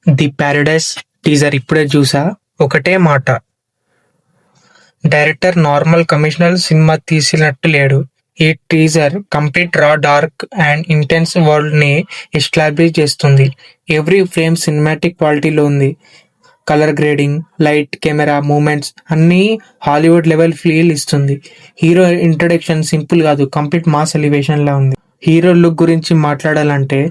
The Paradise teaser ఇప్పుడే చూసా. ఒకటే మాట, డైరెక్టర్ నార్మల్ కమర్షియల్ సినిమా తీసినట్టు లేడు. ఈ teaser complete raw, dark and intense world ని ఎస్టాబ్లిష్ చేస్తుంది. ఎవ్రీ ఫ్రేమ్ సినిమాటిక్ క్వాలిటీలో ఉంది. Colour grading, light, camera movements అన్నీ హాలీవుడ్ లెవెల్ ఫీల్ ఇస్తుంది. హీరో ఇంట్రడక్షన్ సింపుల్ కాదు, కంప్లీట్ మాస్ ఎలివేషన్ లా ఉంది. హీరో లుక్ గురించి మాట్లాడాలంటే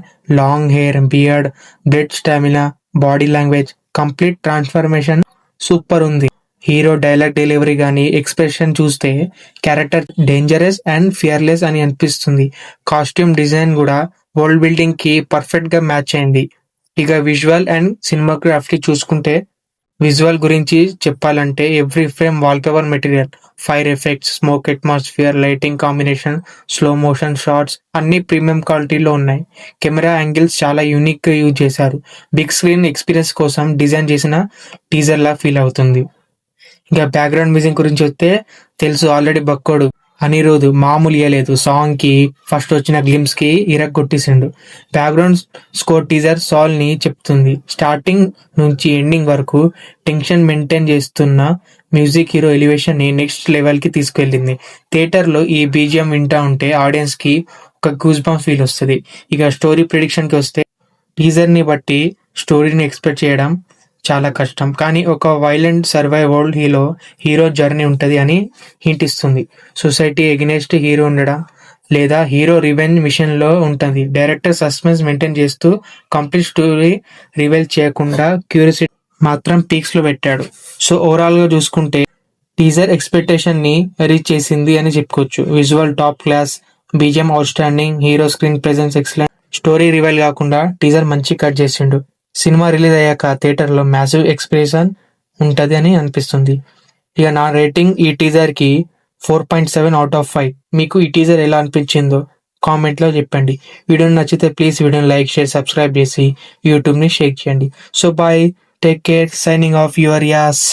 long hair, beard, blood stamina, body language, complete transformation super ఉంది. హీరో డైలాగ్ డెలివరీ గానీ, ఎక్స్ప్రెషన్ చూస్తే క్యారెక్టర్ డేంజరస్ అండ్ ఫియర్లెస్ అని అనిపిస్తుంది. కాస్ట్యూమ్ డిజైన్ కూడా వరల్డ్ బిల్డింగ్ కి పర్ఫెక్ట్ గా మ్యాచ్ అయింది. ఇక విజువల్ అండ్ సినిమాగ్రఫీ చూసుకుంటే, విజువల్ గురించి చెప్పాలంటే every frame wallpaper material, fire effects, smoke atmosphere, lighting combination, slow motion shots అన్ని ప్రీమియం క్వాలిటీలో ఉన్నాయి. కెమెరా యాంగిల్స్ చాలా యూనిక్ గా యూజ్ చేశారు. బిగ్ స్క్రీన్ ఎక్స్పీరియన్స్ కోసం డిజైన్ చేసిన టీజర్ లా ఫీల్ అవుతుంది. ఇంకా బ్యాక్గ్రౌండ్ మ్యూజిక్ గురించి వస్తే తెలుసు, ఆల్రెడీ బక్కోడు అనిరుద్ మామూలు ఇయ్యలేదు. సాంగ్ కి ఫస్ట్ వచ్చిన గ్లిమ్స్ కి ఇరగొట్టేసిండు. బ్యాక్గ్రౌండ్ స్కోర్ టీజర్ సాల్ ని చెప్తుంది. స్టార్టింగ్ నుంచి ఎండింగ్ వరకు టెన్షన్ మెయింటైన్ చేస్తున్న మ్యూజిక్ హీరో ఎలివేషన్ ని నెక్స్ట్ లెవెల్ కి తీసుకెళ్లింది. థియేటర్ లో ఈ బీజిఎం వింటా ఉంటే ఆడియన్స్ కి ఒక గూస్ బంప్స్ ఫీల్ వస్తుంది. ఇక స్టోరీ ప్రిడిక్షన్ కి వస్తే, టీజర్ ని బట్టి స్టోరీని ఎక్స్పెక్ట్ చేయడం చాలా కష్టం, కానీ ఒక వైలెంట్ సర్వైవల్ హీరో జర్నీ ఉంటది అని హింట్ ఇస్తుంది. సొసైటీ ఎగనెస్ట్ హీరో ఉండడం లేదా హీరో రివెంజ్ మిషన్ లో ఉంటది. డైరెక్టర్ సస్పెన్స్ మెయింటైన్ చేస్తూ కంప్లీట్ స్టోరీ రివీల్ చేయకుండా క్యూరియాసిటీ మాత్రం పీక్స్ లో పెట్టాడు. సో ఓవరాల్ గా చూసుకుంటే టీజర్ ఎక్స్పెక్టేషన్ ని రీచ్ చేసింది అని చెప్పుకోవచ్చు. Visual top class, BGM out standing, hero screen presence excellent, story revile కాకుండా టీజర్ మంచి కట్ చేసిండు. సినిమా రిలీజ్ అయ్యాక థియేటర్ లో మ్యాసివ్ ఎక్స్ప్రెషన్ ఉంటది అని అనిపిస్తుంది. ఇక నా రేటింగ్ ఈ టీజర్ కి 4.7/5. మీకు ఈ టీజర్ ఎలా అనిపించిందో కామెంట్ లో చెప్పండి. వీడియో నచ్చితే ప్లీజ్ వీడియోని లైక్, షేర్, సబ్స్క్రైబ్ చేసి యూట్యూబ్ ని షేర్ చేయండి. So bye, take care, signing off your as.